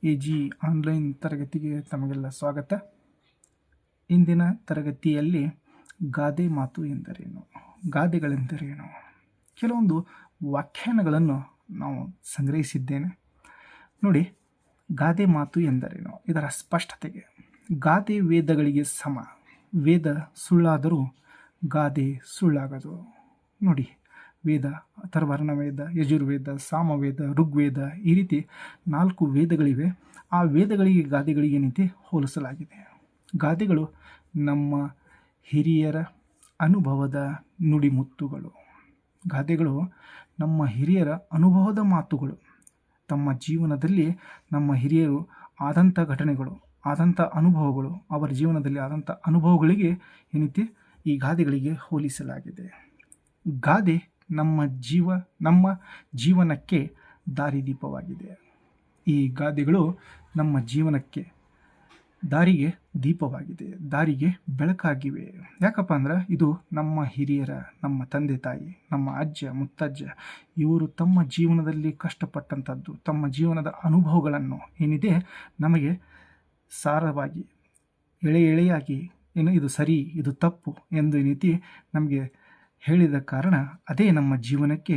AG online ತರಗತಿಗೆ ತಮಗೆಲ್ಲ ಸ್ವಾಗತ. ಇಂದಿನ ತರಗತಿಯಲ್ಲಿ ಗಾದೆ ಮಾತು ಎಂದರೇನು, ಗಾದೆಗಳೆಂದರೇನು, ಕೆಲವೊಂದು ವ್ಯಾಖ್ಯಾನಗಳನ್ನು ನಾವು ಸಂಗ್ರಹಿಸಿದ್ದೇನೆ. ನೋಡಿ, ಗಾದೆ ಮಾತು ಎಂದರೇನು, ಇದರ ಸ್ಪಷ್ಟತೆಗೆ ಗಾದೆ ವೇದಗಳಿಗೆ ಸಮ. ವೇದ ಸುಳ್ಳಾದರೂ ಗಾದೆ ಸುಳ್ಳಾಗದು. ನೋಡಿ, ವೇದ ಅಥರ್ವರ್ಣ ವೇದ, ಯಜುರ್ವೇದ, ಸಾಮವೇದ, ಋಗ್ವೇದ, ಈ ರೀತಿ 4 ವೇದಗಳಿವೆ. ಆ ವೇದಗಳಿಗೆ ಗಾದೆಗಳಿಗೆ ಏನೈತಿ ಹೋಲಿಸಲಾಗಿದೆ. ಗಾದೆಗಳು ನಮ್ಮ ಹಿರಿಯರ ಅನುಭವದ ನುಡಿಮುತ್ತುಗಳು. ಗಾದೆಗಳು ನಮ್ಮ ಹಿರಿಯರ ಅನುಭವದ ಮಾತುಗಳು. ತಮ್ಮ ಜೀವನದಲ್ಲಿ ನಮ್ಮ ಹಿರಿಯರು ಆದಂಥ ಘಟನೆಗಳು, ಆದಂಥ ಅನುಭವಗಳು, ಅವರ ಜೀವನದಲ್ಲಿ ಆದಂಥ ಅನುಭವಗಳಿಗೆ ಏನೈತಿ ಈ ಗಾದೆಗಳಿಗೆ ಹೋಲಿಸಲಾಗಿದೆ. ಗಾದೆ ನಮ್ಮ ಜೀವನಕ್ಕೆ ದಾರಿದೀಪವಾಗಿದೆ. ಈ ಗಾದೆಗಳು ನಮ್ಮ ಜೀವನಕ್ಕೆ ದಾರಿಗೆ ದೀಪವಾಗಿದೆ, ದಾರಿಗೆ ಬೆಳಕಾಗಿವೆ. ಯಾಕಪ್ಪ ಅಂದ್ರೆ ಇದು ನಮ್ಮ ಹಿರಿಯರ, ನಮ್ಮ ತಂದೆ ತಾಯಿ, ನಮ್ಮ ಅಜ್ಜ ಮುತ್ತಜ್ಜ ಇವರು ತಮ್ಮ ಜೀವನದಲ್ಲಿ ಕಷ್ಟಪಟ್ಟಂಥದ್ದು, ತಮ್ಮ ಜೀವನದ ಅನುಭವಗಳನ್ನು ಏನಿದೆ ನಮಗೆ ಸಾರವಾಗಿ ಎಳೆಯಾಗಿ ಇದು ಸರಿ ಇದು ತಪ್ಪು ಎಂದು ಏನೈತಿ ನಮಗೆ ಹೇಳಿದ ಕಾರಣ ಅದೇ ನಮ್ಮ ಜೀವನಕ್ಕೆ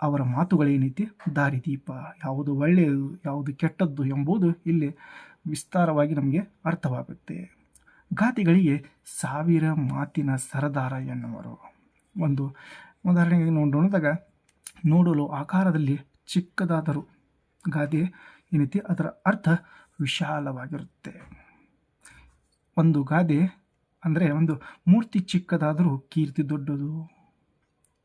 ಅವರ ಮಾತುಗಳೇನೈತಿ ದಾರಿದೀಪ. ಯಾವುದು ಒಳ್ಳೆಯದು ಯಾವುದು ಕೆಟ್ಟದ್ದು ಎಂಬುದು ಇಲ್ಲಿ ವಿಸ್ತಾರವಾಗಿ ನಮಗೆ ಅರ್ಥವಾಗುತ್ತೆ. ಗಾದೆಗಳಿಗೆ 1000 ಮಾತಿನ ಸರದಾರ ಎನ್ನುವರು. ಒಂದು ಉದಾಹರಣೆಗೆ ನೋಡಿದಾಗ, ನೋಡಲು ಆಕಾರದಲ್ಲಿ ಚಿಕ್ಕದಾದರೂ ಗಾದೆ ಏನೈತಿ ಅದರ ಅರ್ಥ ವಿಶಾಲವಾಗಿರುತ್ತೆ. ಒಂದು ಗಾದೆ ಅಂದರೆ ಒಂದು ಮೂರ್ತಿ ಚಿಕ್ಕದಾದರೂ ಕೀರ್ತಿ ದೊಡ್ಡದು.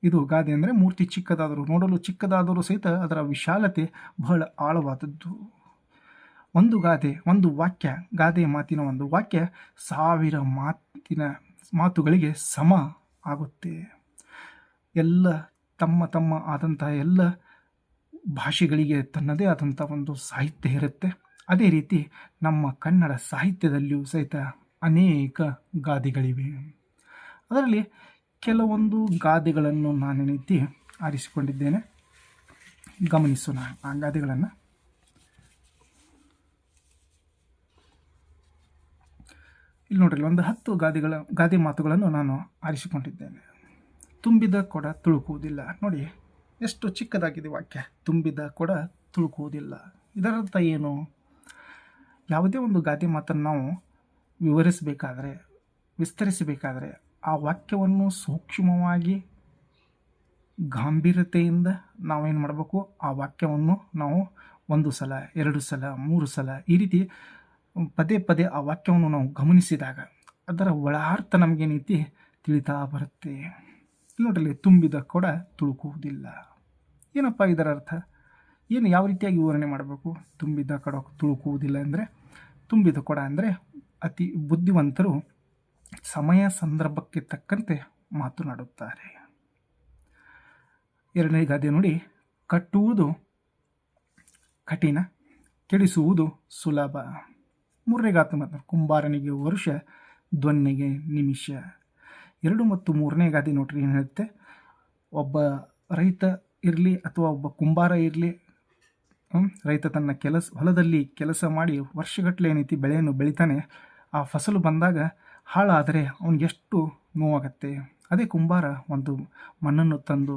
ಇದು ಗಾದೆ ಅಂದರೆ ಮೂರ್ತಿ ಚಿಕ್ಕದಾದರೂ, ನೋಡಲು ಚಿಕ್ಕದಾದರೂ ಸಹಿತ ಅದರ ವಿಶಾಲತೆ ಬಹಳ ಆಳವಾದದ್ದು. ಒಂದು ಗಾದೆ, ಒಂದು ವಾಕ್ಯ, ಗಾದೆ ಮಾತಿನ ಒಂದು ವಾಕ್ಯ 1000 ಮಾತುಗಳಿಗೆ ಸಮ ಆಗುತ್ತೆ. ಎಲ್ಲ ತಮ್ಮ ಆದಂತಹ ಎಲ್ಲ ಭಾಷೆಗಳಿಗೆ ತನ್ನದೇ ಆದಂಥ ಒಂದು ಸಾಹಿತ್ಯ ಇರುತ್ತೆ. ಅದೇ ರೀತಿ ನಮ್ಮ ಕನ್ನಡ ಸಾಹಿತ್ಯದಲ್ಲಿಯೂ ಸಹಿತ ಅನೇಕ ಗಾದೆಗಳಿವೆ. ಅದರಲ್ಲಿ ಕೆಲವೊಂದು ಗಾದೆಗಳನ್ನು ನಾನೇನೈತಿ ಆರಿಸಿಕೊಂಡಿದ್ದೇನೆ. ಗಮನಿಸೋಣ ಆ ಗಾದೆಗಳನ್ನು. ಇಲ್ಲಿ ನೋಡ್ರಿ, ಒಂದು 10 ಗಾದೆ ಮಾತುಗಳನ್ನು ನಾನು ಆರಿಸಿಕೊಂಡಿದ್ದೇನೆ. ತುಂಬಿದ ಕೊಡ ತುಳುಕುವುದಿಲ್ಲ. ನೋಡಿ ಎಷ್ಟು ಚಿಕ್ಕದಾಗಿದೆ ವಾಕ್ಯ. ತುಂಬಿದ ಕೊಡ ತುಳುಕುವುದಿಲ್ಲ. ಇದರರ್ಥ ಏನು? ಯಾವುದೇ ಒಂದು ಗಾದೆ ಮಾತನ್ನು ನಾವು ವಿವರಿಸಬೇಕಾದ್ರೆ, ವಿಸ್ತರಿಸಬೇಕಾದ್ರೆ ಆ ವಾಕ್ಯವನ್ನು ಸೂಕ್ಷ್ಮವಾಗಿ ಗಾಂಭೀರ್ಯತೆಯಿಂದ ನಾವೇನು ಮಾಡಬೇಕು, ಆ ವಾಕ್ಯವನ್ನು ನಾವು 1 ಸಲ 2 ಸಲ 3 ಸಲ ಈ ರೀತಿ ಪದೇ ಆ ವಾಕ್ಯವನ್ನು ನಾವು ಗಮನಿಸಿದಾಗ ಅದರ ಒಳಾರ್ಥ ನಮಗೇನೈತಿ ತಿಳಿತಾ ಬರುತ್ತೆ. ನೋಡ್ರಿ, ತುಂಬಿದ ಕೊಡ ತುಳುಕುವುದಿಲ್ಲ. ಏನಪ್ಪ ಇದರ ಅರ್ಥ? ಏನು ಯಾವ ರೀತಿಯಾಗಿ ವಿವರಣೆ ಮಾಡಬೇಕು? ತುಂಬಿದ ಕೊಡ ತುಳುಕುವುದಿಲ್ಲ ಅಂದರೆ, ತುಂಬಿದ ಕೊಡ ಅಂದರೆ ಅತಿ ಬುದ್ಧಿವಂತರು ಸಮಯ ಸಂದರ್ಭಕ್ಕೆ ತಕ್ಕಂತೆ ಮಾತನಾಡುತ್ತಾರೆ. 2ನೇ ಗಾದೆ ನೋಡಿ, ಕಟ್ಟುವುದು ಕಠಿಣ, ಕೆಡಿಸುವುದು ಸುಲಭ. 3ನೇ ಗಾದೆ ಮಾತು, ಕುಂಬಾರನಿಗೆ ವರುಷ, ದೊನ್ನೆಗೆ ನಿಮಿಷ. 2 ಮತ್ತು 3ನೇ ಗಾದೆ ನೋಡ್ರಿ ಏನು ಹೇಳುತ್ತೆ. ಒಬ್ಬ ರೈತ ಇರಲಿ ಅಥವಾ ಒಬ್ಬ ಕುಂಬಾರ ಇರಲಿ, ರೈತ ತನ್ನ ಹೊಲದಲ್ಲಿ ಕೆಲಸ ಮಾಡಿ ವರ್ಷಗಟ್ಟಲೆ ಏನೈತಿ ಬೆಳೆಯನ್ನು ಬೆಳಿತಾನೆ. ಆ ಫಸಲು ಬಂದಾಗ ಹಾಳಾದರೆ ಅವನಿಗೆಷ್ಟು ನೋವಾಗತ್ತೆ. ಅದೇ ಕುಂಬಾರ ಒಂದು ಮಣ್ಣನ್ನು ತಂದು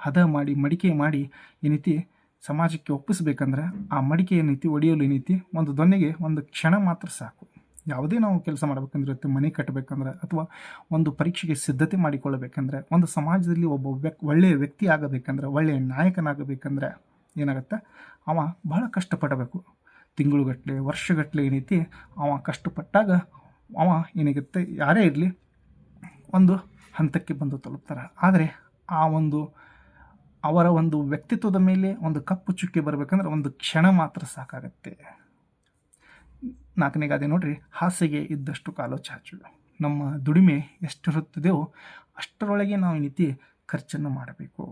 ಹದ ಮಾಡಿ ಮಡಿಕೆ ಮಾಡಿ ಏನೈತಿ ಸಮಾಜಕ್ಕೆ ಒಪ್ಪಿಸ್ಬೇಕಂದ್ರೆ ಆ ಮಡಿಕೆ ಏನೈತಿ ಒಡೆಯಲು ಏನೈತಿ ಒಂದು ದೊನ್ನೆಗೆ ಒಂದು ಕ್ಷಣ ಮಾತ್ರ ಸಾಕು. ಯಾವುದೇ ನಾವು ಕೆಲಸ ಮಾಡಬೇಕಂದ್ರೆ, ಮನೆ ಕಟ್ಟಬೇಕಂದ್ರೆ ಅಥವಾ ಒಂದು ಪರೀಕ್ಷೆಗೆ ಸಿದ್ಧತೆ ಮಾಡಿಕೊಳ್ಳಬೇಕಂದ್ರೆ, ಒಂದು ಸಮಾಜದಲ್ಲಿ ಒಬ್ಬ ಒಳ್ಳೆಯ ವ್ಯಕ್ತಿ ಆಗಬೇಕಂದ್ರೆ, ಒಳ್ಳೆಯ ನಾಯಕನಾಗಬೇಕಂದ್ರೆ ಏನಾಗುತ್ತೆ, ಅವ ಬಹಳ ಕಷ್ಟಪಡಬೇಕು. ತಿಂಗಳುಗಟ್ಟಲೆ ವರ್ಷಗಟ್ಟಲೆ ಏನೈತಿ ಅವ ಕಷ್ಟಪಟ್ಟಾಗ ಅವ ಏನಾಗುತ್ತೆ, ಯಾರೇ ಇರಲಿ ಒಂದು ಹಂತಕ್ಕೆ ಬಂದು ತಲುಪ್ತಾರೆ. ಆದರೆ ಅವರ ಒಂದು ವ್ಯಕ್ತಿತ್ವದ ಮೇಲೆ ಒಂದು ಕಪ್ಪು ಚುಕ್ಕೆ ಬರಬೇಕಂದ್ರೆ ಒಂದು ಕ್ಷಣ ಮಾತ್ರ ಸಾಕಾಗತ್ತೆ. 4ನೇ ಗಾದೆ ನೋಡ್ರಿ, ಹಾಸಿಗೆ ಇದ್ದಷ್ಟು ಕಾಲು ಚಾಚು. ನಮ್ಮ ದುಡಿಮೆ ಎಷ್ಟಿರುತ್ತದೆಯೋ ಅಷ್ಟರೊಳಗೆ ನಾವು ಏನೈತಿ ಖರ್ಚನ್ನು ಮಾಡಬೇಕು.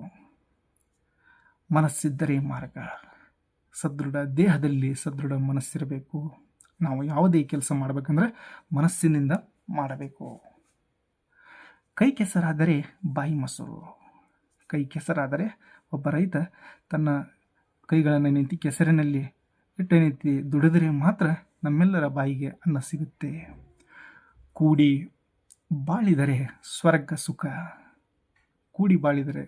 ಮನಸ್ಸಿದ್ದರೆ ಮಾರ್ಗ. ಸದೃಢ ದೇಹದಲ್ಲಿ ಸದೃಢ ಮನಸ್ಸಿರಬೇಕು. ನಾವು ಯಾವುದೇ ಕೆಲಸ ಮಾಡಬೇಕಂದ್ರೆ ಮನಸ್ಸಿನಿಂದ ಮಾಡಬೇಕು. ಕೈ ಕೆಸರಾದರೆ ಬಾಯಿ ಮೊಸರು. ಕೈ ಕೆಸರಾದರೆ ಒಬ್ಬ ರೈತ ತನ್ನ ಕೈಗಳನ್ನು ಕೆಸರಿನಲ್ಲಿ ಇಟ್ಟೇನೈತಿ, ದುಡಿದರೆ ಮಾತ್ರ ನಮ್ಮೆಲ್ಲರ ಬಾಯಿಗೆ ಅನ್ನ ಸಿಗುತ್ತೆ. ಕೂಡಿ ಬಾಳಿದರೆ ಸ್ವರ್ಗ ಸುಖ. ಕೂಡಿ ಬಾಳಿದರೆ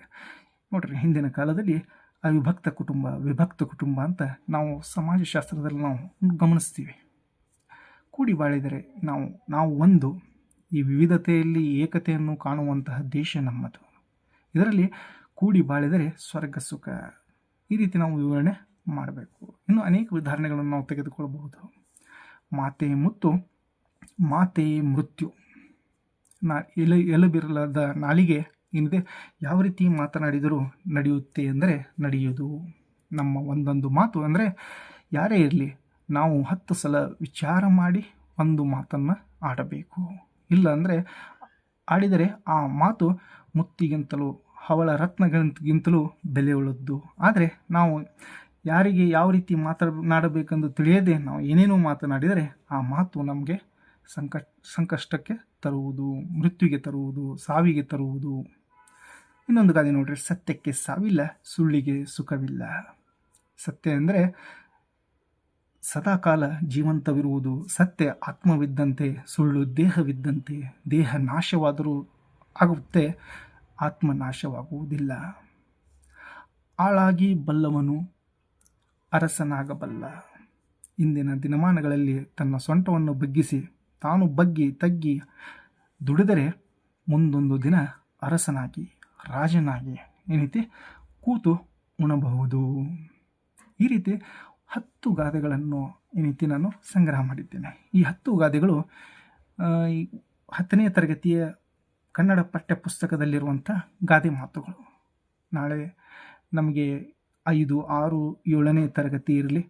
ನೋಡ್ರಿ, ಹಿಂದಿನ ಕಾಲದಲ್ಲಿ ಅವಿಭಕ್ತ ಕುಟುಂಬ, ವಿಭಕ್ತ ಕುಟುಂಬ ಅಂತ ನಾವು ಸಮಾಜಶಾಸ್ತ್ರದಲ್ಲಿ ನಾವು ಗಮನಿಸ್ತೀವಿ. ಕೂಡಿ ಬಾಳಿದರೆ ನಾವು ಒಂದು, ಈ ವಿವಿಧತೆಯಲ್ಲಿ ಏಕತೆಯನ್ನು ಕಾಣುವಂತಹ ದೇಶ ನಮ್ಮದು. ಇದರಲ್ಲಿ ಕೂಡಿ ಬಾಳಿದರೆ ಸ್ವರ್ಗ ಸುಖ. ಈ ರೀತಿ ನಾವು ವಿವರಣೆ ಮಾಡಬೇಕು. ಇನ್ನು ಅನೇಕ ಉದಾಹರಣೆಗಳನ್ನು ನಾವು ತೆಗೆದುಕೊಳ್ಳಬಹುದು. ಮಾತೆ ಮುತ್ತು, ಮಾತೆ ಮೃತ್ಯು. ಎಲುಬಿರಲಾದ ನಾಲಿಗೆ ಏನಿದೆ, ಯಾವ ರೀತಿ ಮಾತನಾಡಿದರೂ ನಡೆಯುತ್ತೆ ಅಂದರೆ ನಡೆಯೋದು. ನಮ್ಮ ಒಂದೊಂದು ಮಾತು ಅಂದರೆ ಯಾರೇ ಇರಲಿ, ನಾವು 10 ಸಲ ವಿಚಾರ ಮಾಡಿ ಒಂದು ಮಾತನ್ನು ಆಡಬೇಕು. ಇಲ್ಲ ಅಂದರೆ ಆಡಿದರೆ ಆ ಮಾತು ಮುತ್ತಿಗಿಂತಲೂ ಹವಳ ರತ್ನಗಳಿಗಿಂತಲೂ ಬೆಲೆಯುಳ್ಳದ್ದು. ಆದರೆ ನಾವು ಯಾರಿಗೆ ಯಾವ ರೀತಿ ಮಾತನಾಡಬೇಕೆಂದು ತಿಳಿಯದೆ ನಾವು ಏನೇನೋ ಮಾತನಾಡಿದರೆ ಆ ಮಾತು ನಮಗೆ ಸಂಕಷ್ಟಕ್ಕೆ ತರುವುದು, ಮೃತ್ಯುವಿಗೆ ತರುವುದು, ಸಾವಿಗೆ ತರುವುದು. ಇನ್ನೊಂದು ಗಾದೆ ನೋಡ್ರಿ, ಸತ್ಯಕ್ಕೆ ಸಾವಿಲ್ಲ, ಸುಳ್ಳಿಗೆ ಸುಖವಿಲ್ಲ. ಸತ್ಯ ಅಂದರೆ ಸದಾಕಾಲ ಜೀವಂತವಿರುವುದು. ಸತ್ಯ ಆತ್ಮವಿದ್ದಂತೆ, ಸುಳ್ಳು ದೇಹವಿದ್ದಂತೆ. ದೇಹ ನಾಶವಾದರೂ ಆಗುತ್ತೆ, ಆತ್ಮ ನಾಶವಾಗುವುದಿಲ್ಲ. ಆಳಾಗಿ ಬಲ್ಲವನು ಅರಸನಾಗಬಲ್ಲ. ಇಂದಿನ ದಿನಮಾನಗಳಲ್ಲಿ ತನ್ನ ಸೊಂಟವನ್ನು ಬಗ್ಗಿಸಿ ತಾನು ಬಗ್ಗಿ ತಗ್ಗಿ ದುಡಿದರೆ ಮುಂದೊಂದು ದಿನ ಅರಸನಾಗಿ, ರಾಜನಾಗಿ ಏನೈತಿ ಕೂತು ಉಣಬಹುದು. ಈ ರೀತಿ 10 ಗಾದೆಗಳನ್ನು ಏನೈತಿ ನಾನು ಸಂಗ್ರಹ ಮಾಡಿದ್ದೇನೆ. ಈ 10 ಗಾದೆಗಳು 10ನೇ ತರಗತಿಯ ಕನ್ನಡ ಪಠ್ಯ ಪುಸ್ತಕದಲ್ಲಿರುವಂಥ ಗಾದೆ ಮಾತುಗಳು. ನಾಳೆ ನಮಗೆ 5, 6, 7ನೇ ತರಗತಿ ಇರಲಿ,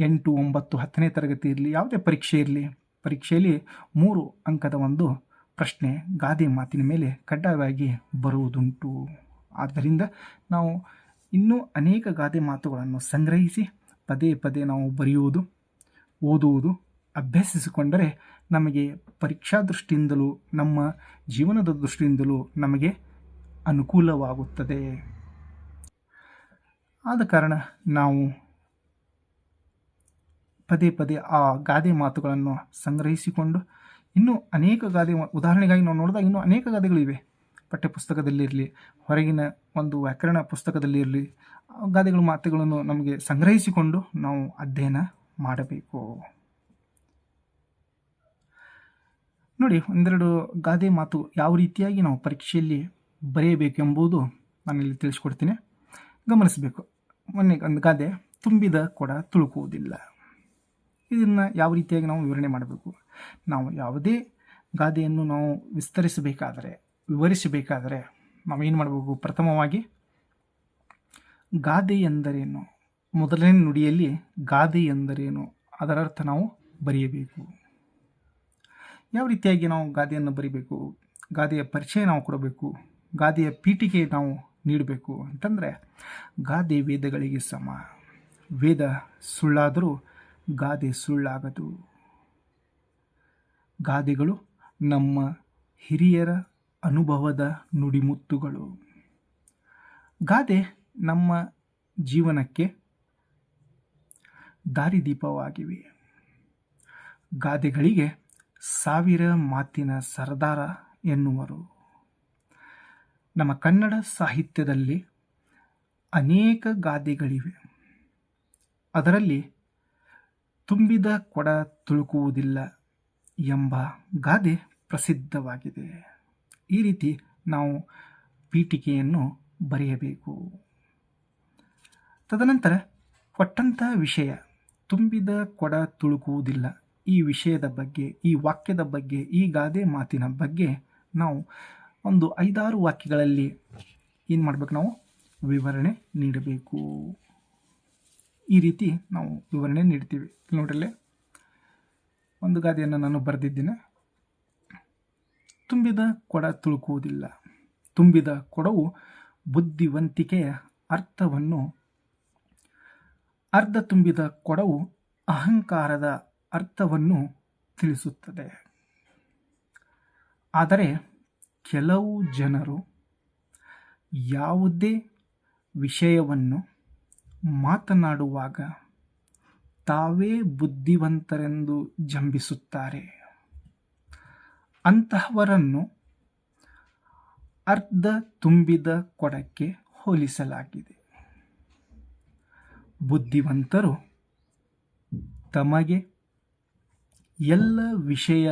8, 9, 10ನೇ ತರಗತಿ ಇರಲಿ, ಯಾವುದೇ ಪರೀಕ್ಷೆ ಇರಲಿ, ಪರೀಕ್ಷೆಯಲ್ಲಿ 3 ಅಂಕದ ಒಂದು ಪ್ರಶ್ನೆ ಗಾದೆ ಮಾತಿನ ಮೇಲೆ ಕಡ್ಡಾಯವಾಗಿ ಬರುವುದುಂಟು. ಆದ್ದರಿಂದ ನಾವು ಇನ್ನೂ ಅನೇಕ ಗಾದೆ ಮಾತುಗಳನ್ನು ಸಂಗ್ರಹಿಸಿ ಪದೇ ಪದೇ ನಾವು ಬರೆಯುವುದು, ಓದುವುದು, ಅಭ್ಯಸಿಸಿಕೊಂಡರೆ ನಮಗೆ ಪರೀಕ್ಷಾ ದೃಷ್ಟಿಯಿಂದಲೂ ನಮ್ಮ ಜೀವನದ ದೃಷ್ಟಿಯಿಂದಲೂ ನಮಗೆ ಅನುಕೂಲವಾಗುತ್ತದೆ. ಆದ ಕಾರಣ ನಾವು ಪದೇ ಪದೇ ಆ ಗಾದೆ ಮಾತುಗಳನ್ನು ಸಂಗ್ರಹಿಸಿಕೊಂಡು ಇನ್ನೂ ಅನೇಕ ಗಾದೆ, ಉದಾಹರಣೆಗಾಗಿ ನಾವು ನೋಡಿದಾಗ ಇನ್ನೂ ಅನೇಕ ಗಾದೆಗಳಿವೆ. ಪಠ್ಯಪುಸ್ತಕದಲ್ಲಿರಲಿ, ಹೊರಗಿನ ಒಂದು ವ್ಯಾಕರಣ ಪುಸ್ತಕದಲ್ಲಿರಲಿ, ಗಾದೆಗಳ ಮಾತುಗಳನ್ನು ನಮಗೆ ಸಂಗ್ರಹಿಸಿಕೊಂಡು ನಾವು ಅಧ್ಯಯನ ಮಾಡಬೇಕು. ನೋಡಿ, ಒಂದೆರಡು ಗಾದೆ ಮಾತು ಯಾವ ರೀತಿಯಾಗಿ ನಾವು ಪರೀಕ್ಷೆಯಲ್ಲಿ ಬರೆಯಬೇಕೆಂಬುದು ನಾನಿಲ್ಲಿ ತಿಳಿಸ್ಕೊಡ್ತೀನಿ, ಗಮನಿಸಬೇಕು. ಮೊನ್ನೆ ಒಂದು ಗಾದೆ, ತುಂಬಿದ ಕೊಡ ತುಳುಕುವುದಿಲ್ಲ. ಇದನ್ನು ಯಾವ ರೀತಿಯಾಗಿ ನಾವು ವಿವರಣೆ ಮಾಡಬೇಕು? ನಾವು ಯಾವುದೇ ಗಾದೆಯನ್ನು ನಾವು ವಿವರಿಸಬೇಕಾದರೆ ನಾವೇನು ಮಾಡಬೇಕು? ಪ್ರಥಮವಾಗಿ ಗಾದೆ ಎಂದರೇನು, ಮೊದಲನೇ ನುಡಿಯಲ್ಲಿ ಗಾದೆ ಎಂದರೇನು ಅದರ ಅರ್ಥ ನಾವು ಬರೆಯಬೇಕು. ಯಾವ ರೀತಿಯಾಗಿ ನಾವು ಗಾದೆಯನ್ನು ಬರೀಬೇಕು? ಗಾದೆಯ ಪರಿಚಯ ನಾವು ಕೊಡಬೇಕು, ಗಾದೆಯ ಪೀಠಿಕೆ ನಾವು ನೀಡಬೇಕು. ಅಂತಂದರೆ ಗಾದೆ ವೇದಗಳಿಗೆ ಸಮ. ವೇದ ಸುಳ್ಳಾದರೂ ಗಾದೆ ಸುಳ್ಳಾಗದು. ಗಾದೆಗಳು ನಮ್ಮ ಹಿರಿಯರ ಅನುಭವದ ನುಡಿಮುತ್ತುಗಳು. ಗಾದೆ ನಮ್ಮ ಜೀವನಕ್ಕೆ ದಾರಿದೀಪವಾಗಿವೆ. ಗಾದೆಗಳಿಗೆ 1000 ಮಾತಿನ ಸರದಾರ ಎನ್ನುವರು. ನಮ್ಮ ಕನ್ನಡ ಸಾಹಿತ್ಯದಲ್ಲಿ ಅನೇಕ ಗಾದೆಗಳಿವೆ. ಅದರಲ್ಲಿ ತುಂಬಿದ ಕೊಡ ತುಳುಕುವುದಿಲ್ಲ ಎಂಬ ಗಾದೆ ಪ್ರಸಿದ್ಧವಾಗಿದೆ. ಈ ರೀತಿ ನಾವು ಪೀಠಿಕೆಯನ್ನು ಬರೆಯಬೇಕು. ತದನಂತರ ಕೊಟ್ಟಂಥ ವಿಷಯ ತುಂಬಿದ ಕೊಡ ತುಳುಕುವುದಿಲ್ಲ, ಈ ವಿಷಯದ ಬಗ್ಗೆ, ಈ ವಾಕ್ಯದ ಬಗ್ಗೆ, ಈ ಗಾದೆ ಮಾತಿನ ಬಗ್ಗೆ ನಾವು ಒಂದು 5-6 ವಾಕ್ಯಗಳಲ್ಲಿ ಏನು ಮಾಡಬೇಕು? ನಾವು ವಿವರಣೆ ನೀಡಬೇಕು. ಈ ರೀತಿ ನಾವು ವಿವರಣೆ ನೀಡ್ತೀವಿ. ನೋಡ್ರಲ್ಲೇ ಒಂದು ಗಾದೆಯನ್ನು ನಾನು ಬರೆದಿದ್ದೇನೆ. ತುಂಬಿದ ಕೊಡ ತುಳುಕುವುದಿಲ್ಲ. ತುಂಬಿದ ಕೊಡವು ಬುದ್ಧಿವಂತಿಕೆಯ ಅರ್ಥವನ್ನು, ಅರ್ಧ ತುಂಬಿದ ಕೊಡವು ಅಹಂಕಾರದ ಅರ್ಥವನ್ನು ತಿಳಿಸುತ್ತದೆ. ಆದರೆ ಕೆಲವು ಜನರು ಯಾವುದೇ ವಿಷಯವನ್ನು ಮಾತನಾಡುವಾಗ ತಾವೇ ಬುದ್ಧಿವಂತರೆಂದು ಜಂಬಿಸುತ್ತಾರೆ. ಅಂತಹವರನ್ನು ಅರ್ಧ ತುಂಬಿದ ಕೊಡಕ್ಕೆ ಹೋಲಿಸಲಾಗಿದೆ. ಬುದ್ಧಿವಂತರು ತಮಗೆ ಎಲ್ಲ ವಿಷಯ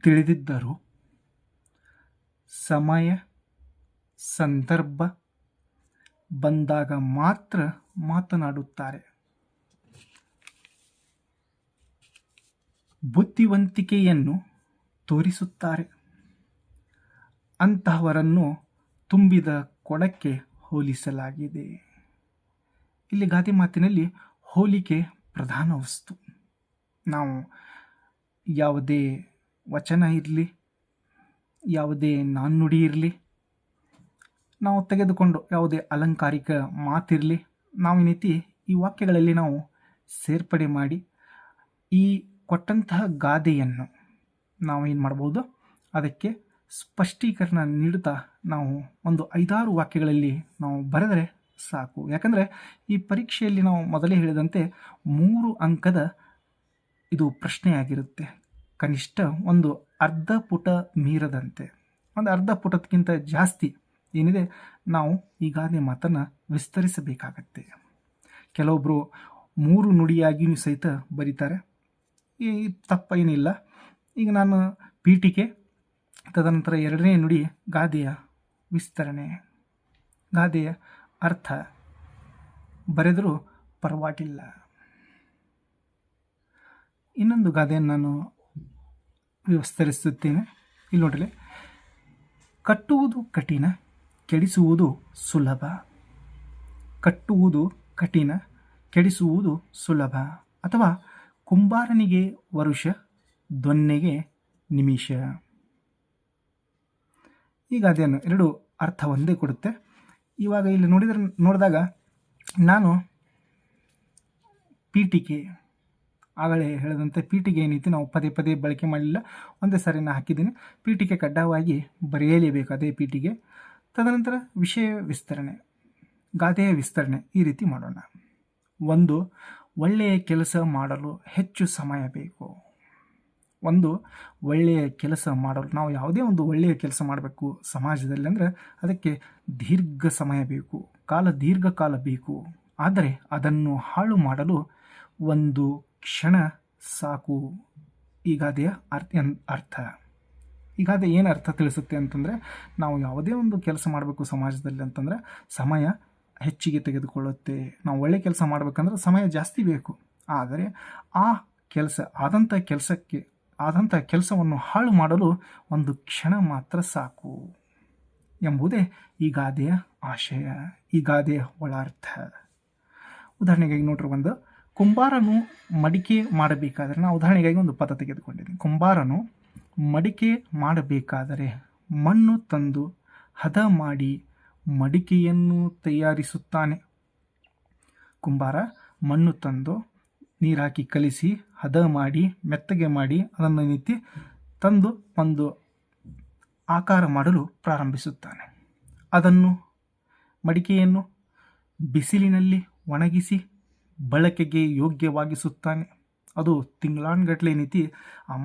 ತಿಳಿದಿದ್ದರೂ ಸಮಯ ಸಂದರ್ಭ ಬಂದಾಗ ಮಾತ್ರ ಮಾತನಾಡುತ್ತಾರೆ. ಬುದ್ಧಿವಂತಿಕೆಯನ್ನು ತೋರಿಸುತ್ತಾರೆ. ಅಂತಹವರನ್ನು ತುಂಬಿದ ಕೊಡಕ್ಕೆ ಹೋಲಿಸಲಾಗಿದೆ. ಇಲ್ಲಿ ಗಾದೆ ಮಾತಿನಲ್ಲಿ ಹೋಲಿಕೆ ಪ್ರಧಾನ ವಸ್ತು. ನಾವು ಯಾವುದೇ ವಚನ ಇರಲಿ, ಯಾವುದೇ ನಾಣ್ಣುಡಿ ಇರಲಿ, ನಾವು ತೆಗೆದುಕೊಂಡು ಯಾವುದೇ ಅಲಂಕಾರಿಕ ಮಾತಿರಲಿ, ನಾವೇನೈತಿ ಈ ವಾಕ್ಯಗಳಲ್ಲಿ ನಾವು ಸೇರ್ಪಡೆ ಮಾಡಿ ಈ ಕೊಟ್ಟಂತಹ ಗಾದೆಯನ್ನು ನಾವೇನು ಮಾಡ್ಬೋದು, ಅದಕ್ಕೆ ಸ್ಪಷ್ಟೀಕರಣ ನೀಡುತ್ತಾ ನಾವು ಒಂದು 5-6 ವಾಕ್ಯಗಳಲ್ಲಿ ನಾವು ಬರೆದರೆ ಸಾಕು. ಯಾಕಂದರೆ ಈ ಪರೀಕ್ಷೆಯಲ್ಲಿ ನಾವು ಮೊದಲೇ ಹೇಳಿದಂತೆ 3 ಅಂಕದ ಇದು ಪ್ರಶ್ನೆಯಾಗಿರುತ್ತೆ. ಕನಿಷ್ಠ ಒಂದು ಅರ್ಧ ಪುಟ ಮೀರದಂತೆ, ಒಂದು ಅರ್ಧ ಪುಟಕ್ಕಿಂತ ಜಾಸ್ತಿ ಏನಿದೆ ನಾವು ಈ ಗಾದೆ ಮಾತನ್ನು ವಿಸ್ತರಿಸಬೇಕಾಗತ್ತೆ. ಕೆಲವೊಬ್ಬರು 3 ನುಡಿಯಾಗಿಯೂ ಸಹಿತ ಬರೀತಾರೆ. ಈ ತಪ್ಪೇನಿಲ್ಲ. ಈಗ ನಾನು ಪೀಠಿಕೆ, ತದನಂತರ 2ನೇ ನುಡಿ ಗಾದೆಯ ವಿಸ್ತರಣೆ, ಗಾದೆಯ ಅರ್ಥ ಬರೆದರೂ ಪರವಾಗಿಲ್ಲ. ಇನ್ನೊಂದು ಗಾದೆಯನ್ನು ನಾನು ವಿಸ್ತರಿಸುತ್ತೇನೆ. ಇಲ್ಲಿ ನೋಡ್ರಿ, ಕಟ್ಟುವುದು ಕಠಿಣ, ಕೆಡಿಸುವುದು ಸುಲಭ. ಕಟ್ಟುವುದು ಕಠಿಣ, ಕೆಡಿಸುವುದು ಸುಲಭ. ಅಥವಾ ಕುಂಬಾರನಿಗೆ ವರುಷ, ದೊನ್ನೆಗೆ ನಿಮಿಷ. ಈ ಗಾದೆಯನ್ನು 2 ಅರ್ಥ ಒಂದೇ ಕೊಡುತ್ತೆ. ಇವಾಗ ಇಲ್ಲಿ ನೋಡಿದಾಗ ನಾನು ಪೀಠಿಕೆ, ಆಗಲೇ ಹೇಳಿದಂತೆ ಪೀಠಿಗೆ ಏನೈತಿ ನಾವು ಪದೇ ಪದೇ ಬಳಕೆ ಮಾಡಲಿಲ್ಲ, ಒಂದೇ ಸಾರಿ ನಾನು ಹಾಕಿದ್ದೀನಿ. ಪೀಠಿಕೆ ಕಡ್ಡಾಯವಾಗಿ ಬರೆಯಲೇಬೇಕು, ಅದೇ ಪೀಠಿಗೆ. ತದನಂತರ ವಿಷಯ ವಿಸ್ತರಣೆ, ಗಾದೆಯ ವಿಸ್ತರಣೆ ಈ ರೀತಿ ಮಾಡೋಣ. 1. ಒಳ್ಳೆಯ ಕೆಲಸ ಮಾಡಲು ಹೆಚ್ಚು ಸಮಯ ಬೇಕು. ಒಂದು ಒಳ್ಳೆಯ ಕೆಲಸ ಮಾಡಲು, ನಾವು ಯಾವುದೇ ಒಂದು ಒಳ್ಳೆಯ ಕೆಲಸ ಮಾಡಬೇಕು ಸಮಾಜದಲ್ಲಿ ಅಂದರೆ ಅದಕ್ಕೆ ದೀರ್ಘ ಸಮಯ ಬೇಕು, ದೀರ್ಘಕಾಲ ಬೇಕು. ಆದರೆ ಅದನ್ನು ಹಾಳು ಮಾಡಲು ಒಂದು ಕ್ಷಣ ಸಾಕು. ಈ ಗಾದೆಯ ಅರ್ಥ, ಈ ಗಾದೆ ಏನು ಅರ್ಥ ತಿಳಿಸುತ್ತೆ ಅಂತಂದರೆ, ನಾವು ಯಾವುದೇ ಒಂದು ಕೆಲಸ ಮಾಡಬೇಕು ಸಮಾಜದಲ್ಲಿ ಅಂತಂದರೆ ಸಮಯ ಹೆಚ್ಚಿಗೆ ತೆಗೆದುಕೊಳ್ಳುತ್ತೆ. ನಾವು ಒಳ್ಳೆ ಕೆಲಸ ಮಾಡಬೇಕಂದ್ರೆ ಸಮಯ ಜಾಸ್ತಿ ಬೇಕು. ಆದರೆ ಆ ಆದಂಥ ಕೆಲಸವನ್ನು ಹಾಳು ಮಾಡಲು ಒಂದು ಕ್ಷಣ ಮಾತ್ರ ಸಾಕು ಎಂಬುದೇ ಈ ಗಾದೆಯ ಆಶಯ, ಈ ಗಾದೆಯ ಒಳಾರ್ಥ. ಉದಾಹರಣೆಗಾಗಿ ನೋಡ್ರಿ, ಒಂದು ಕುಂಬಾರನು ಮಡಿಕೆ ಮಾಡಬೇಕಾದರೆ, ನಾವು ಉದಾಹರಣೆಗಾಗಿ ಒಂದು ಪದ ತೆಗೆದುಕೊಂಡಿದ್ದೀನಿ. ಕುಂಬಾರನು ಮಡಿಕೆ ಮಾಡಬೇಕಾದರೆ ಮಣ್ಣು ತಂದು ಹದ ಮಾಡಿ ಮಡಿಕೆಯನ್ನು ತಯಾರಿಸುತ್ತಾನೆ. ಕುಂಬಾರ ಮಣ್ಣು ತಂದು ನೀರು ಹಾಕಿ ಕಲಿಸಿ ಹದ ಮಾಡಿ ಮೆತ್ತಗೆ ಮಾಡಿ ಅದನ್ನು ನೀತಿ ತಂದು ಒಂದು ಆಕಾರ ಮಾಡಲು ಪ್ರಾರಂಭಿಸುತ್ತಾನೆ. ಮಡಿಕೆಯನ್ನು ಬಿಸಿಲಿನಲ್ಲಿ ಒಣಗಿಸಿ ಬಳಕೆಗೆ ಯೋಗ್ಯವಾಗಿಸುತ್ತಾನೆ. ಅದು ತಿಂಗಳಾನ್ಗಟ್ಟಲೆ ಏನೈತಿ ಆ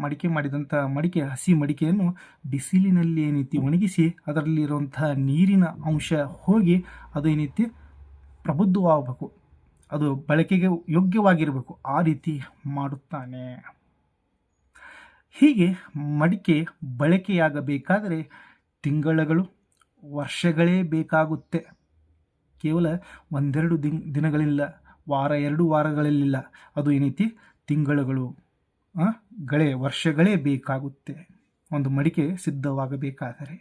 ಹಸಿ ಮಡಿಕೆಯನ್ನು ಬಿಸಿಲಿನಲ್ಲಿ ಏನೈತಿ ಒಣಗಿಸಿ ಅದರಲ್ಲಿರುವಂತಹ ನೀರಿನ ಅಂಶ ಹೋಗಿ ಅದು ಏನೈತಿ ಪ್ರಬುದ್ಧವಾಗಬೇಕು, ಅದು ಬಳಕೆಗೆ ಯೋಗ್ಯವಾಗಿರಬೇಕು, ಆ ರೀತಿ ಮಾಡುತ್ತಾನೆ. ಹೀಗೆ ಮಡಿಕೆ ಬಳಕೆಯಾಗಬೇಕಾದರೆ ತಿಂಗಳುಗಳು, ವರ್ಷಗಳೇ ಬೇಕಾಗುತ್ತೆ. ಕೇವಲ 1-2 ದಿನಗಳಿಲ್ಲ, 1-2 ವಾರಗಳಲ್ಲಿಲ್ಲ. ಅದು ಏನೈತಿ ತಿಂಗಳುಗಳು, ವರ್ಷಗಳೇ ಬೇಕಾಗುತ್ತೆ ಒಂದು ಮಡಿಕೆ ಸಿದ್ಧವಾಗಬೇಕಾದರೆ.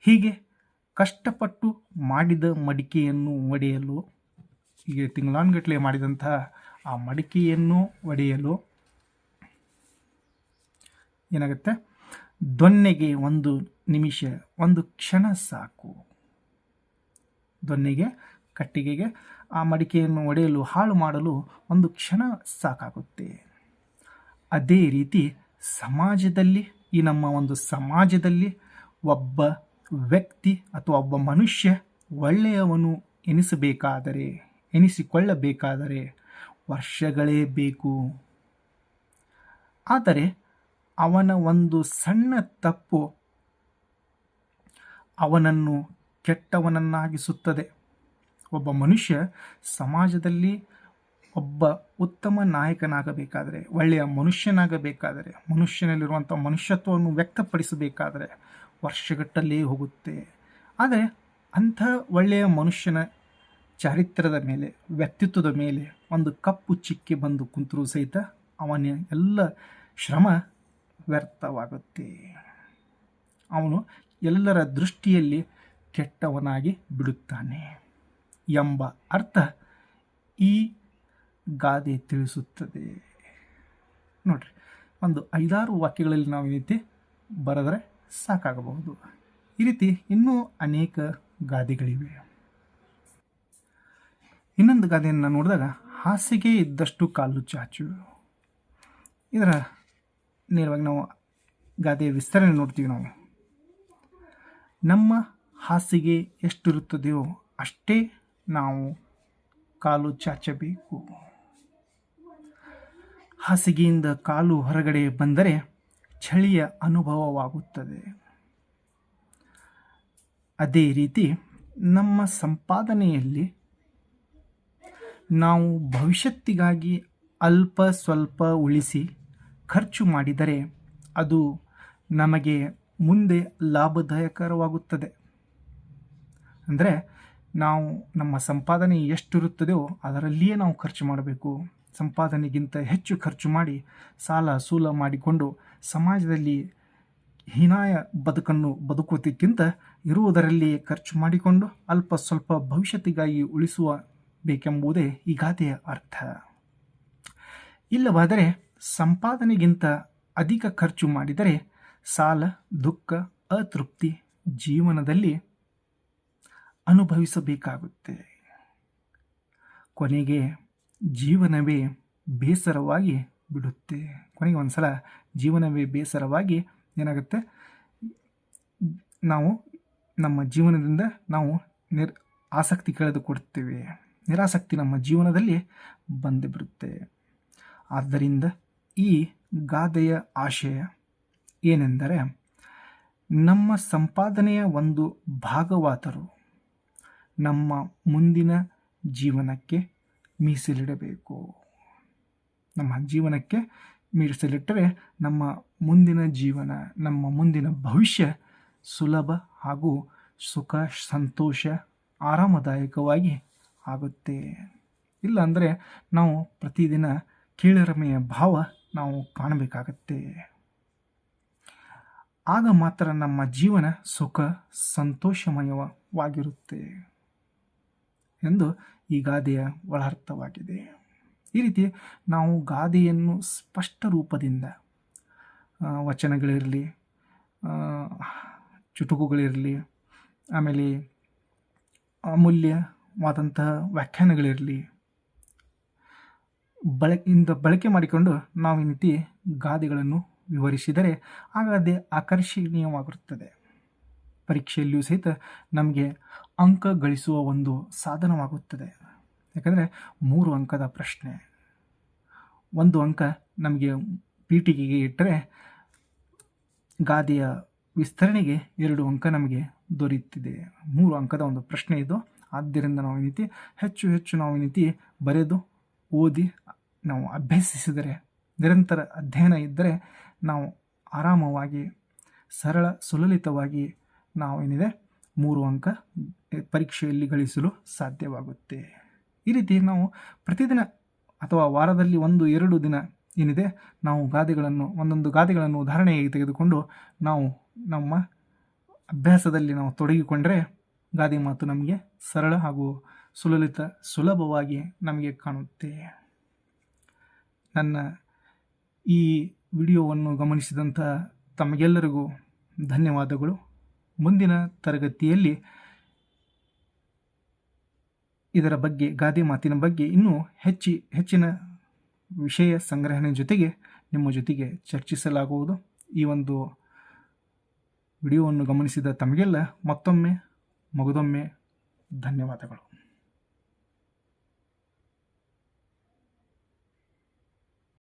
ಹೀಗೆ ಕಷ್ಟಪಟ್ಟು ಮಾಡಿದ ಮಡಿಕೆಯನ್ನು ಒಡೆಯಲು, ಹೀಗೆ ತಿಂಗಳಾನ್ಗಟ್ಟಲೆ ಮಾಡಿದಂತಹ ಆ ಮಡಿಕೆಯನ್ನು ಒಡೆಯಲು ಏನಾಗುತ್ತೆ, ದೊನ್ನೆಗೆ 1 ನಿಮಿಷ, 1 ಕ್ಷಣ ಸಾಕು. ದೊನ್ನೆಗೆ, ಕಟ್ಟಿಗೆಗೆ ಆ ಮಡಿಕೆಯನ್ನು ಒಡೆಯಲು, ಹಾಳು ಮಾಡಲು 1 ಕ್ಷಣ ಸಾಕಾಗುತ್ತೆ. ಅದೇ ರೀತಿ ಸಮಾಜದಲ್ಲಿ, ಈ ನಮ್ಮ ಒಂದು ಸಮಾಜದಲ್ಲಿ ಒಬ್ಬ ವ್ಯಕ್ತಿ ಅಥವಾ ಒಬ್ಬ ಮನುಷ್ಯ ಒಳ್ಳೆಯವನು ಎನಿಸಿಕೊಳ್ಳಬೇಕಾದರೆ ವರ್ಷಗಳೇ ಬೇಕು. ಆದರೆ ಅವನ ಒಂದು ಸಣ್ಣ ತಪ್ಪು ಅವನನ್ನು ಕೆಟ್ಟವನನ್ನಾಗಿಸುತ್ತದೆ. ಒಬ್ಬ ಮನುಷ್ಯ ಸಮಾಜದಲ್ಲಿ ಒಬ್ಬ ಉತ್ತಮ ನಾಯಕನಾಗಬೇಕಾದರೆ, ಒಳ್ಳೆಯ ಮನುಷ್ಯನಾಗಬೇಕಾದರೆ, ಮನುಷ್ಯನಲ್ಲಿರುವಂಥ ಮನುಷ್ಯತ್ವವನ್ನು ವ್ಯಕ್ತಪಡಿಸಬೇಕಾದರೆ ವರ್ಷಗಟ್ಟಲೇ ಹೋಗುತ್ತೆ. ಆದರೆ ಅಂಥ ಒಳ್ಳೆಯ ಮನುಷ್ಯನ ಚಾರಿತ್ರ್ಯದ ಮೇಲೆ, ವ್ಯಕ್ತಿತ್ವದ ಮೇಲೆ ಒಂದು ಕಪ್ಪು ಚಿಕ್ಕೆ ಬಂದು ಕುಂತರೂ ಸಹಿತ ಅವನ ಎಲ್ಲ ಶ್ರಮ ವ್ಯರ್ಥವಾಗುತ್ತೆ. ಅವನು ಎಲ್ಲರ ದೃಷ್ಟಿಯಲ್ಲಿ ಕೆಟ್ಟವನಾಗಿ ಬಿಡುತ್ತಾನೆ ಎಂಬ ಅರ್ಥ ಈ ಗಾದೆ ತಿಳಿಸುತ್ತದೆ. ನೋಡ್ರಿ, ಒಂದು 5-6 ವಾಕ್ಯಗಳಲ್ಲಿ ನಾವು ಈ ರೀತಿ ಬರೆದರೆ ಸಾಕಾಗಬಹುದು. ಈ ರೀತಿ ಇನ್ನೂ ಅನೇಕ ಗಾದೆಗಳಿವೆ. ಇನ್ನೊಂದು ಗಾದೆಯನ್ನು ನೋಡಿದಾಗ, ಹಾಸಿಗೆ ಇದ್ದಷ್ಟು ಕಾಲು ಚಾಚು. ಇದರ ನೇರವಾಗಿ ನಾವು ಗಾದೆಯ ವಿಸ್ತರಣೆ ನೋಡ್ತೀವಿ. ನಾವು ನಮ್ಮ ಹಾಸಿಗೆ ಎಷ್ಟಿರುತ್ತದೆಯೋ ಅಷ್ಟೇ ನಾವು ಕಾಲು ಚಾಚಬೇಕು. ಹಾಸಿಗೆಯಿಂದ ಕಾಲು ಹೊರಗಡೆ ಬಂದರೆ ಚಳಿಯ ಅನುಭವವಾಗುತ್ತದೆ. ಅದೇ ರೀತಿ ನಮ್ಮ ಸಂಪಾದನೆಯಲ್ಲಿ ನಾವು ಭವಿಷ್ಯತ್ತಿಗಾಗಿ ಅಲ್ಪ ಸ್ವಲ್ಪ ಉಳಿಸಿ ಖರ್ಚು ಮಾಡಿದರೆ ಅದು ನಮಗೆ ಮುಂದೆ ಲಾಭದಾಯಕರವಾಗುತ್ತದೆ. ಅಂದರೆ ನಾವು ನಮ್ಮ ಸಂಪಾದನೆ ಎಷ್ಟಿರುತ್ತದೆಯೋ ಅದರಲ್ಲಿಯೇ ನಾವು ಖರ್ಚು ಮಾಡಬೇಕು. ಸಂಪಾದನೆಗಿಂತ ಹೆಚ್ಚು ಖರ್ಚು ಮಾಡಿ ಸಾಲ ಸೂಲ ಮಾಡಿಕೊಂಡು ಸಮಾಜದಲ್ಲಿ ಹೀನಾಯ ಬದುಕನ್ನು ಬದುಕುವುದಕ್ಕಿಂತ ಇರುವುದರಲ್ಲಿ ಖರ್ಚು ಮಾಡಿಕೊಂಡು ಅಲ್ಪ ಸ್ವಲ್ಪ ಭವಿಷ್ಯತ್ತಿಗಾಗಿ ಉಳಿಸುವ ಬೇಕೆಂಬುದೇ ಈ ಗಾದೆಯ ಅರ್ಥ. ಇಲ್ಲವಾದರೆ ಸಂಪಾದನೆಗಿಂತ ಅಧಿಕ ಖರ್ಚು ಮಾಡಿದರೆ ಸಾಲ, ದುಃಖ, ಅತೃಪ್ತಿ ಜೀವನದಲ್ಲಿ ಅನುಭವಿಸಬೇಕಾಗುತ್ತೆ. ಕೊನೆಗೆ ಜೀವನವೇ ಬೇಸರವಾಗಿ ಬಿಡುತ್ತೆ. ಕೊನೆಗೆ ಒಂದ್ಸಲ ಜೀವನವೇ ಬೇಸರವಾಗಿ ಏನಾಗುತ್ತೆ, ನಾವು ನಮ್ಮ ಜೀವನದಿಂದ ನಾವು ಆಸಕ್ತಿ ಕಳೆದುಕೊಡ್ತೇವೆ. ನಿರಾಸಕ್ತಿ ನಮ್ಮ ಜೀವನದಲ್ಲಿ ಬಂದು ಬಿಡುತ್ತೆ. ಆದ್ದರಿಂದ ಈ ಗಾದೆಯ ಆಶಯ ಏನೆಂದರೆ, ನಮ್ಮ ಸಂಪಾದನೆಯ ಒಂದು ಭಾಗವಾದರೂ ನಮ್ಮ ಮುಂದಿನ ಜೀವನಕ್ಕೆ ಮೀಸಲಿಡಬೇಕು. ನಮ್ಮ ಜೀವನಕ್ಕೆ ಮೀಸಲಿಟ್ಟರೆ ನಮ್ಮ ಮುಂದಿನ ಜೀವನ, ನಮ್ಮ ಮುಂದಿನ ಭವಿಷ್ಯ ಸುಲಭ ಹಾಗೂ ಸುಖ, ಸಂತೋಷ, ಆರಾಮದಾಯಕವಾಗಿ ಆಗುತ್ತೆ. ಇಲ್ಲ ಅಂದರೆ ನಾವು ಪ್ರತಿದಿನ ಕೀಳರಿಮೆಯ ಭಾವ ನಾವು ಕಾಣಬೇಕಾಗತ್ತೆ. ಆಗ ಮಾತ್ರ ನಮ್ಮ ಜೀವನ ಸುಖ ಸಂತೋಷಮಯವಾಗಿರುತ್ತೆ ಎಂದು ಈ ಗಾದೆಯ ಒಳಾರ್ಥವಾಗಿದೆ. ಈ ರೀತಿ ನಾವು ಗಾದೆಯನ್ನು ಸ್ಪಷ್ಟ ರೂಪದಿಂದ, ವಚನಗಳಿರಲಿ, ಚುಟುಕುಗಳಿರಲಿ, ಆಮೇಲೆ ಅಮೂಲ್ಯವಾದಂತಹ ವ್ಯಾಖ್ಯಾನಗಳಿರಲಿ, ಬಳಕೆ ಮಾಡಿಕೊಂಡು ನಾವು ಈ ರೀತಿ ಗಾದೆಗಳನ್ನು ವಿವರಿಸಿದರೆ ಆ ಗಾದೆ ಆಕರ್ಷಣೀಯವಾಗಿರುತ್ತದೆ. ಪರೀಕ್ಷೆಯಲ್ಲಿಯೂ ಸಹಿತ ನಮಗೆ ಅಂಕ ಗಳಿಸುವ ಒಂದು ಸಾಧನವಾಗುತ್ತದೆ. ಯಾಕಂದರೆ 3 ಅಂಕದ ಪ್ರಶ್ನೆ, 1 ಅಂಕ ನಮಗೆ ಪೀಠಿಕೆಗೆ ಇಟ್ಟರೆ ಗಾದೆಯ ವಿಸ್ತರಣೆಗೆ 2 ಅಂಕ ನಮಗೆ ದೊರೆಯುತ್ತಿದೆ. 3 ಅಂಕದ ಒಂದು ಪ್ರಶ್ನೆ ಇದು. ಆದ್ದರಿಂದ ನಾವು ಈ ರೀತಿ ಹೆಚ್ಚು ನಾವು ಈ ರೀತಿ ಬರೆದು ಓದಿ ನಾವು ಅಭ್ಯಸಿಸಿದರೆ, ನಿರಂತರ ಅಧ್ಯಯನ ಇದ್ದರೆ ನಾವು ಆರಾಮವಾಗಿ ಸರಳ ಸುಲಲಿತವಾಗಿ ನಾವು 3 ಅಂಕ ಪರೀಕ್ಷೆಯಲ್ಲಿ ಗಳಿಸಲು ಸಾಧ್ಯವಾಗುತ್ತೆ. ಈ ರೀತಿ ನಾವು ಪ್ರತಿದಿನ ಅಥವಾ ವಾರದಲ್ಲಿ 1-2 ದಿನ ನಾವು ಒಂದೊಂದು ಗಾದೆಗಳನ್ನು ಉದಾಹರಣೆಯಾಗಿ ತೆಗೆದುಕೊಂಡು ನಾವು ನಮ್ಮ ಅಭ್ಯಾಸದಲ್ಲಿ ನಾವು ತೊಡಗಿಕೊಂಡರೆ ಗಾದೆ ಮಾತು ನಮಗೆ ಸರಳ ಹಾಗೂ ಸುಲಭವಾಗಿ ನಮಗೆ ಕಾಣುತ್ತೆ. ನನ್ನ ಈ ವಿಡಿಯೋವನ್ನು ಗಮನಿಸಿದಂಥ ತಮಗೆಲ್ಲರಿಗೂ ಧನ್ಯವಾದಗಳು. ಮುಂದಿನ ತರಗತಿಯಲ್ಲಿ ಇದರ ಬಗ್ಗೆ, ಗಾದೆ ಮಾತಿನ ಬಗ್ಗೆ ಇನ್ನೂ ಹೆಚ್ಚಿನ ವಿಷಯ ಸಂಗ್ರಹಣೆ ಜೊತೆಗೆ ನಿಮ್ಮ ಜೊತೆಗೆ ಚರ್ಚಿಸಲಾಗುವುದು. ಈ ಒಂದು ವಿಡಿಯೋವನ್ನು ಗಮನಿಸಿದ ತಮಗೆಲ್ಲ ಮಗದೊಮ್ಮೆ ಧನ್ಯವಾದಗಳು.